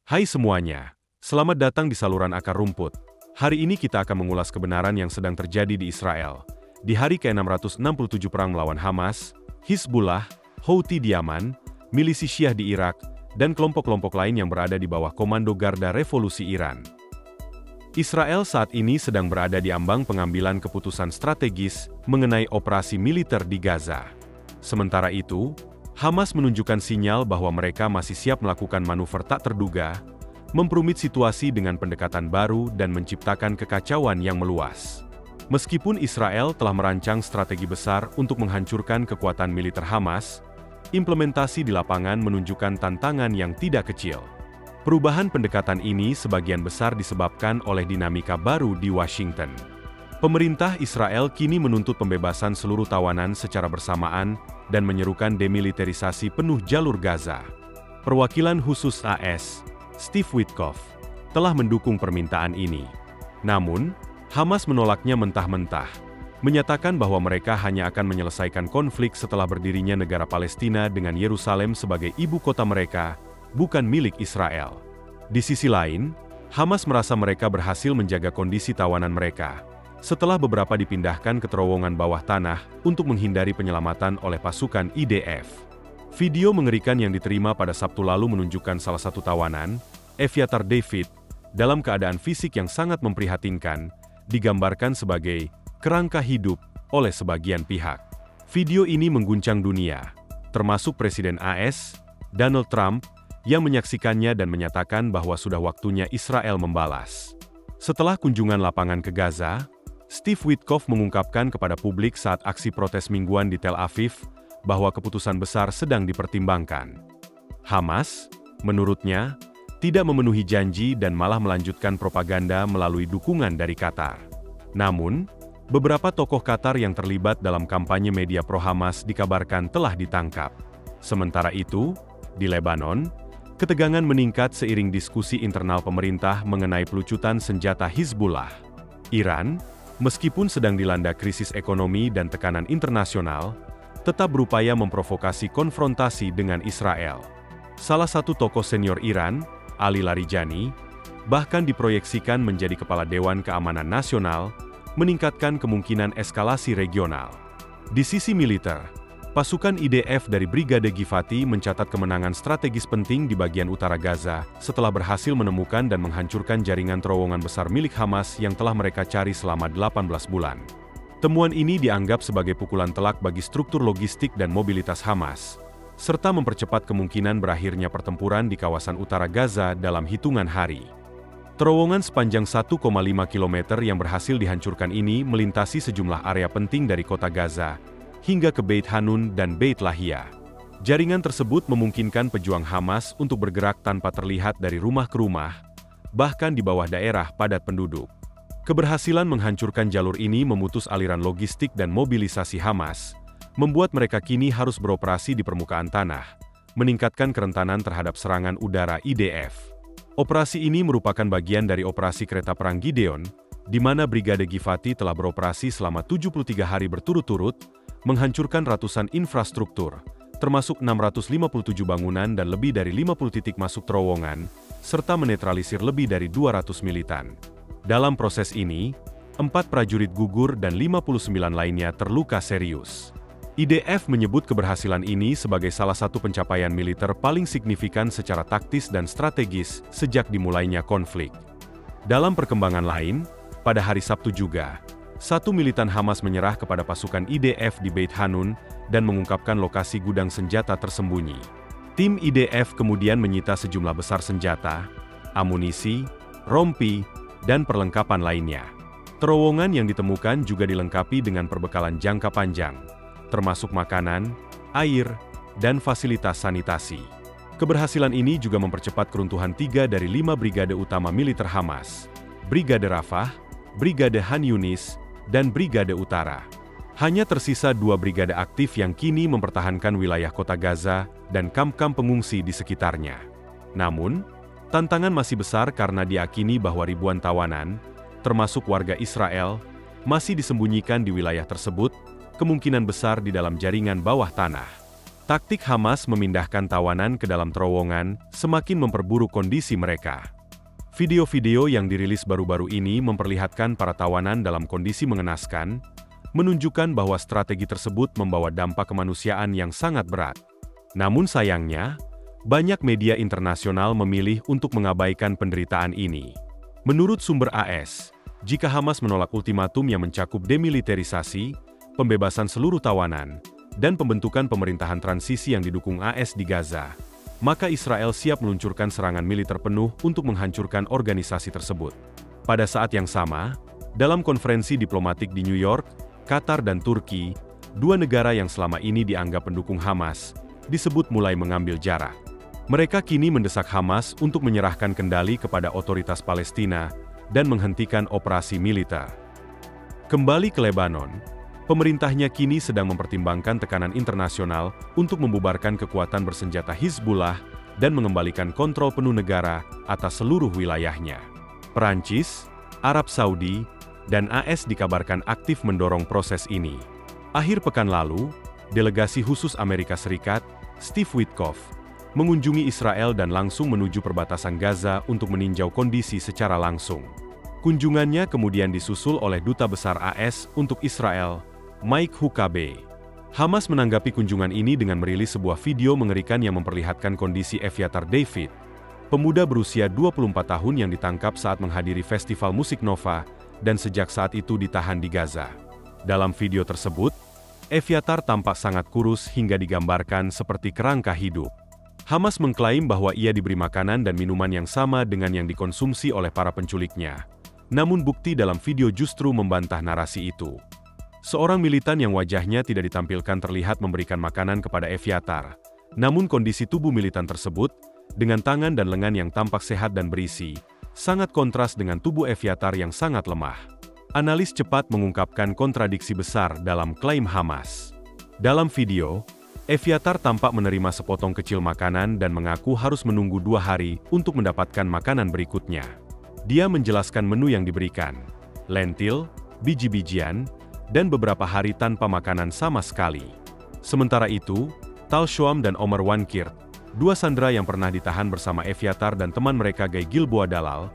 Hai semuanya, selamat datang di saluran akar rumput. Hari ini kita akan mengulas kebenaran yang sedang terjadi di Israel. Di hari ke-667 perang melawan Hamas, Hizbullah, Houthi di Yaman, milisi Syiah di Irak, dan kelompok-kelompok lain yang berada di bawah komando Garda Revolusi Iran. Israel saat ini sedang berada di ambang pengambilan keputusan strategis mengenai operasi militer di Gaza. Sementara itu, Hamas menunjukkan sinyal bahwa mereka masih siap melakukan manuver tak terduga, memperumit situasi dengan pendekatan baru dan menciptakan kekacauan yang meluas. Meskipun Israel telah merancang strategi besar untuk menghancurkan kekuatan militer Hamas, implementasi di lapangan menunjukkan tantangan yang tidak kecil. Perubahan pendekatan ini sebagian besar disebabkan oleh dinamika baru di Washington. Pemerintah Israel kini menuntut pembebasan seluruh tawanan secara bersamaan dan menyerukan demilitarisasi penuh jalur Gaza. Perwakilan khusus AS, Steve Witkoff, telah mendukung permintaan ini. Namun, Hamas menolaknya mentah-mentah, menyatakan bahwa mereka hanya akan menyelesaikan konflik setelah berdirinya negara Palestina dengan Yerusalem sebagai ibu kota mereka, bukan milik Israel. Di sisi lain, Hamas merasa mereka berhasil menjaga kondisi tawanan mereka, setelah beberapa dipindahkan ke terowongan bawah tanah untuk menghindari penyelamatan oleh pasukan IDF. Video mengerikan yang diterima pada Sabtu lalu menunjukkan salah satu tawanan, Eviatar David, dalam keadaan fisik yang sangat memprihatinkan, digambarkan sebagai kerangka hidup oleh sebagian pihak. Video ini mengguncang dunia, termasuk Presiden AS, Donald Trump, yang menyaksikannya dan menyatakan bahwa sudah waktunya Israel membalas. Setelah kunjungan lapangan ke Gaza, Steve Witkoff mengungkapkan kepada publik saat aksi protes mingguan di Tel Aviv bahwa keputusan besar sedang dipertimbangkan. Hamas, menurutnya, tidak memenuhi janji dan malah melanjutkan propaganda melalui dukungan dari Qatar. Namun, beberapa tokoh Qatar yang terlibat dalam kampanye media pro-Hamas dikabarkan telah ditangkap. Sementara itu, di Lebanon, ketegangan meningkat seiring diskusi internal pemerintah mengenai pelucutan senjata Hizbullah. Iran, meskipun sedang dilanda krisis ekonomi dan tekanan internasional, tetap berupaya memprovokasi konfrontasi dengan Israel. Salah satu tokoh senior Iran, Ali Larijani, bahkan diproyeksikan menjadi Kepala Dewan Keamanan Nasional, meningkatkan kemungkinan eskalasi regional. Di sisi militer, pasukan IDF dari Brigade Givati mencatat kemenangan strategis penting di bagian utara Gaza setelah berhasil menemukan dan menghancurkan jaringan terowongan besar milik Hamas yang telah mereka cari selama 18 bulan. Temuan ini dianggap sebagai pukulan telak bagi struktur logistik dan mobilitas Hamas, serta mempercepat kemungkinan berakhirnya pertempuran di kawasan utara Gaza dalam hitungan hari. Terowongan sepanjang 1,5 km yang berhasil dihancurkan ini melintasi sejumlah area penting dari kota Gaza, hingga ke Beit Hanun dan Beit Lahia. Jaringan tersebut memungkinkan pejuang Hamas untuk bergerak tanpa terlihat dari rumah ke rumah, bahkan di bawah daerah padat penduduk. Keberhasilan menghancurkan jalur ini memutus aliran logistik dan mobilisasi Hamas, membuat mereka kini harus beroperasi di permukaan tanah, meningkatkan kerentanan terhadap serangan udara IDF. Operasi ini merupakan bagian dari operasi kereta perang Gideon, di mana Brigade Givati telah beroperasi selama 73 hari berturut-turut, menghancurkan ratusan infrastruktur, termasuk 657 bangunan dan lebih dari 50 titik masuk terowongan, serta menetralisir lebih dari 200 militan. Dalam proses ini, 4 prajurit gugur dan 59 lainnya terluka serius. IDF menyebut keberhasilan ini sebagai salah satu pencapaian militer paling signifikan secara taktis dan strategis sejak dimulainya konflik. Dalam perkembangan lain, pada hari Sabtu juga, satu militan Hamas menyerah kepada pasukan IDF di Beit Hanun dan mengungkapkan lokasi gudang senjata tersembunyi. Tim IDF kemudian menyita sejumlah besar senjata, amunisi, rompi, dan perlengkapan lainnya. Terowongan yang ditemukan juga dilengkapi dengan perbekalan jangka panjang, termasuk makanan, air, dan fasilitas sanitasi. Keberhasilan ini juga mempercepat keruntuhan 3 dari 5 brigade utama militer Hamas, Brigade Rafah, Brigade Han Yunis, dan Brigade Utara. Hanya tersisa 2 brigade aktif yang kini mempertahankan wilayah kota Gaza dan kamp-kamp pengungsi di sekitarnya. Namun, tantangan masih besar karena diyakini bahwa ribuan tawanan, termasuk warga Israel, masih disembunyikan di wilayah tersebut, kemungkinan besar di dalam jaringan bawah tanah. Taktik Hamas memindahkan tawanan ke dalam terowongan semakin memperburuk kondisi mereka. Video-video yang dirilis baru-baru ini memperlihatkan para tawanan dalam kondisi mengenaskan, menunjukkan bahwa strategi tersebut membawa dampak kemanusiaan yang sangat berat. Namun sayangnya, banyak media internasional memilih untuk mengabaikan penderitaan ini. Menurut sumber AS, jika Hamas menolak ultimatum yang mencakup demilitarisasi, pembebasan seluruh tawanan, dan pembentukan pemerintahan transisi yang didukung AS di Gaza, maka Israel siap meluncurkan serangan militer penuh untuk menghancurkan organisasi tersebut. Pada saat yang sama, dalam konferensi diplomatik di New York, Qatar dan Turki, dua negara yang selama ini dianggap pendukung Hamas, disebut mulai mengambil jarak. Mereka kini mendesak Hamas untuk menyerahkan kendali kepada otoritas Palestina dan menghentikan operasi militer. Kembali ke Lebanon, pemerintahnya kini sedang mempertimbangkan tekanan internasional untuk membubarkan kekuatan bersenjata Hizbullah dan mengembalikan kontrol penuh negara atas seluruh wilayahnya. Perancis, Arab Saudi, dan AS dikabarkan aktif mendorong proses ini. Akhir pekan lalu, delegasi khusus Amerika Serikat, Steve Witkoff, mengunjungi Israel dan langsung menuju perbatasan Gaza untuk meninjau kondisi secara langsung. Kunjungannya kemudian disusul oleh Duta Besar AS untuk Israel, Mike Huckabee. Hamas menanggapi kunjungan ini dengan merilis sebuah video mengerikan yang memperlihatkan kondisi Eviatar David, pemuda berusia 24 tahun yang ditangkap saat menghadiri festival musik Nova dan sejak saat itu ditahan di Gaza. Dalam video tersebut, Eviatar tampak sangat kurus hingga digambarkan seperti kerangka hidup. Hamas mengklaim bahwa ia diberi makanan dan minuman yang sama dengan yang dikonsumsi oleh para penculiknya. Namun bukti dalam video justru membantah narasi itu. Seorang militan yang wajahnya tidak ditampilkan terlihat memberikan makanan kepada Eviatar. Namun kondisi tubuh militan tersebut, dengan tangan dan lengan yang tampak sehat dan berisi, sangat kontras dengan tubuh Eviatar yang sangat lemah. Analis cepat mengungkapkan kontradiksi besar dalam klaim Hamas. Dalam video, Eviatar tampak menerima sepotong kecil makanan dan mengaku harus menunggu 2 hari untuk mendapatkan makanan berikutnya. Dia menjelaskan menu yang diberikan, lentil, biji-bijian, dan beberapa hari tanpa makanan sama sekali. Sementara itu, Tal Shoam dan Omar Wankir, dua sandera yang pernah ditahan bersama Eviatar dan teman mereka Guy Gilboa Dalal,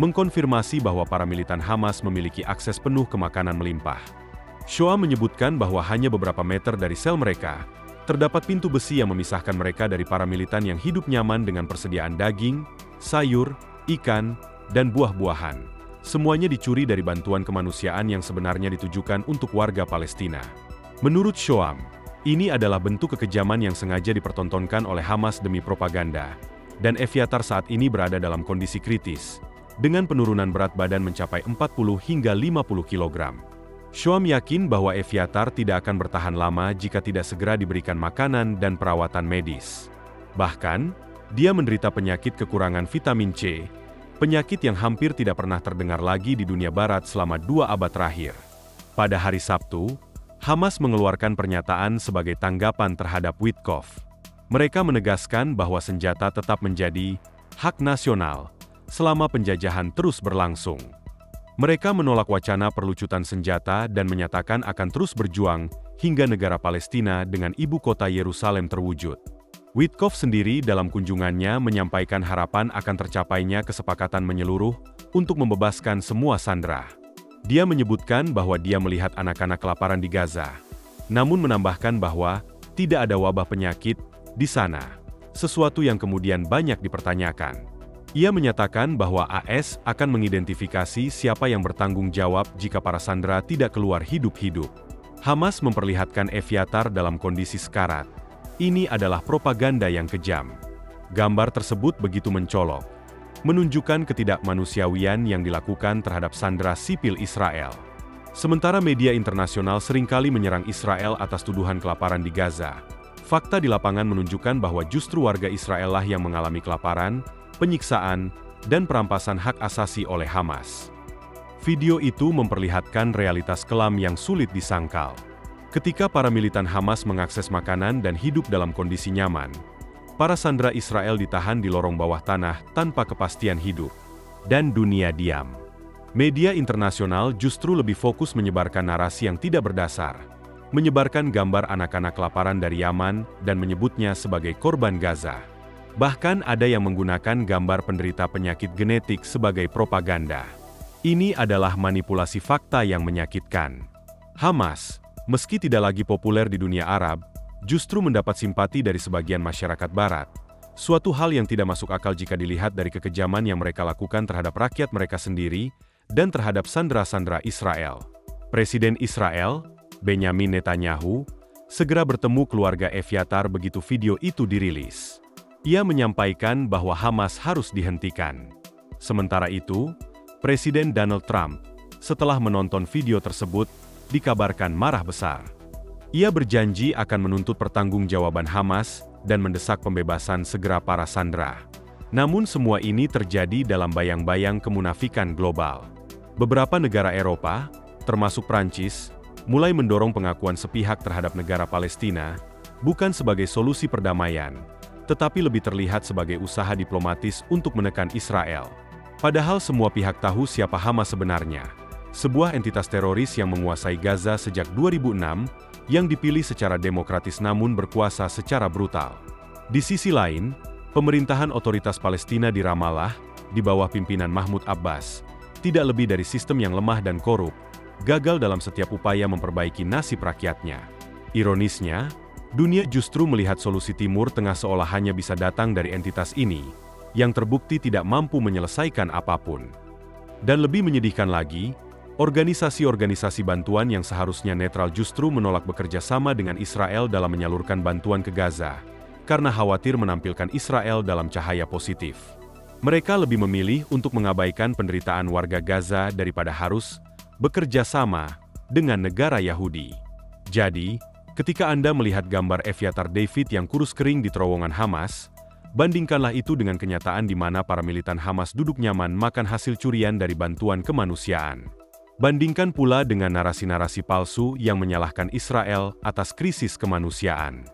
mengkonfirmasi bahwa para militan Hamas memiliki akses penuh ke makanan melimpah. Shoam menyebutkan bahwa hanya beberapa meter dari sel mereka, terdapat pintu besi yang memisahkan mereka dari para militan yang hidup nyaman dengan persediaan daging, sayur, ikan, dan buah-buahan. Semuanya dicuri dari bantuan kemanusiaan yang sebenarnya ditujukan untuk warga Palestina. Menurut Shoam, ini adalah bentuk kekejaman yang sengaja dipertontonkan oleh Hamas demi propaganda, dan Eviatar saat ini berada dalam kondisi kritis, dengan penurunan berat badan mencapai 40 hingga 50 kg. Shoam yakin bahwa Eviatar tidak akan bertahan lama jika tidak segera diberikan makanan dan perawatan medis. Bahkan, dia menderita penyakit kekurangan vitamin C, penyakit yang hampir tidak pernah terdengar lagi di dunia barat selama 2 abad terakhir. Pada hari Sabtu, Hamas mengeluarkan pernyataan sebagai tanggapan terhadap Witkoff. Mereka menegaskan bahwa senjata tetap menjadi hak nasional selama penjajahan terus berlangsung. Mereka menolak wacana perlucutan senjata dan menyatakan akan terus berjuang hingga negara Palestina dengan ibu kota Yerusalem terwujud. Witkoff sendiri dalam kunjungannya menyampaikan harapan akan tercapainya kesepakatan menyeluruh untuk membebaskan semua sandera. Dia menyebutkan bahwa dia melihat anak-anak kelaparan di Gaza, namun menambahkan bahwa tidak ada wabah penyakit di sana, sesuatu yang kemudian banyak dipertanyakan. Ia menyatakan bahwa AS akan mengidentifikasi siapa yang bertanggung jawab jika para sandera tidak keluar hidup-hidup. Hamas memperlihatkan Eviatar dalam kondisi sekarat. Ini adalah propaganda yang kejam. Gambar tersebut begitu mencolok, menunjukkan ketidakmanusiawian yang dilakukan terhadap sandera sipil Israel. Sementara media internasional seringkali menyerang Israel atas tuduhan kelaparan di Gaza, fakta di lapangan menunjukkan bahwa justru warga Israel lah yang mengalami kelaparan, penyiksaan, dan perampasan hak asasi oleh Hamas. Video itu memperlihatkan realitas kelam yang sulit disangkal. Ketika para militan Hamas mengakses makanan dan hidup dalam kondisi nyaman, para sandera Israel ditahan di lorong bawah tanah tanpa kepastian hidup, dan dunia diam. Media internasional justru lebih fokus menyebarkan narasi yang tidak berdasar, menyebarkan gambar anak-anak kelaparan dari Yaman dan menyebutnya sebagai korban Gaza. Bahkan ada yang menggunakan gambar penderita penyakit genetik sebagai propaganda. Ini adalah manipulasi fakta yang menyakitkan. Hamas, meski tidak lagi populer di dunia Arab, justru mendapat simpati dari sebagian masyarakat Barat. Suatu hal yang tidak masuk akal jika dilihat dari kekejaman yang mereka lakukan terhadap rakyat mereka sendiri dan terhadap sandera-sandera Israel. Presiden Israel, Benyamin Netanyahu, segera bertemu keluarga Evyatar begitu video itu dirilis. Ia menyampaikan bahwa Hamas harus dihentikan. Sementara itu, Presiden Donald Trump, setelah menonton video tersebut, dikabarkan marah besar. Ia berjanji akan menuntut pertanggungjawaban Hamas dan mendesak pembebasan segera para sandera. Namun semua ini terjadi dalam bayang-bayang kemunafikan global. Beberapa negara Eropa, termasuk Prancis, mulai mendorong pengakuan sepihak terhadap negara Palestina, bukan sebagai solusi perdamaian, tetapi lebih terlihat sebagai usaha diplomatis untuk menekan Israel. Padahal semua pihak tahu siapa Hamas sebenarnya, sebuah entitas teroris yang menguasai Gaza sejak 2006, yang dipilih secara demokratis namun berkuasa secara brutal. Di sisi lain, pemerintahan otoritas Palestina di Ramallah, di bawah pimpinan Mahmud Abbas, tidak lebih dari sistem yang lemah dan korup, gagal dalam setiap upaya memperbaiki nasib rakyatnya. Ironisnya, dunia justru melihat solusi Timur Tengah seolah hanya bisa datang dari entitas ini, yang terbukti tidak mampu menyelesaikan apapun. Dan lebih menyedihkan lagi, organisasi-organisasi bantuan yang seharusnya netral justru menolak bekerja sama dengan Israel dalam menyalurkan bantuan ke Gaza, karena khawatir menampilkan Israel dalam cahaya positif. Mereka lebih memilih untuk mengabaikan penderitaan warga Gaza daripada harus bekerja sama dengan negara Yahudi. Jadi, ketika Anda melihat gambar Evyatar David yang kurus kering di terowongan Hamas, bandingkanlah itu dengan kenyataan di mana para militan Hamas duduk nyaman makan hasil curian dari bantuan kemanusiaan. Bandingkan pula dengan narasi-narasi palsu yang menyalahkan Israel atas krisis kemanusiaan.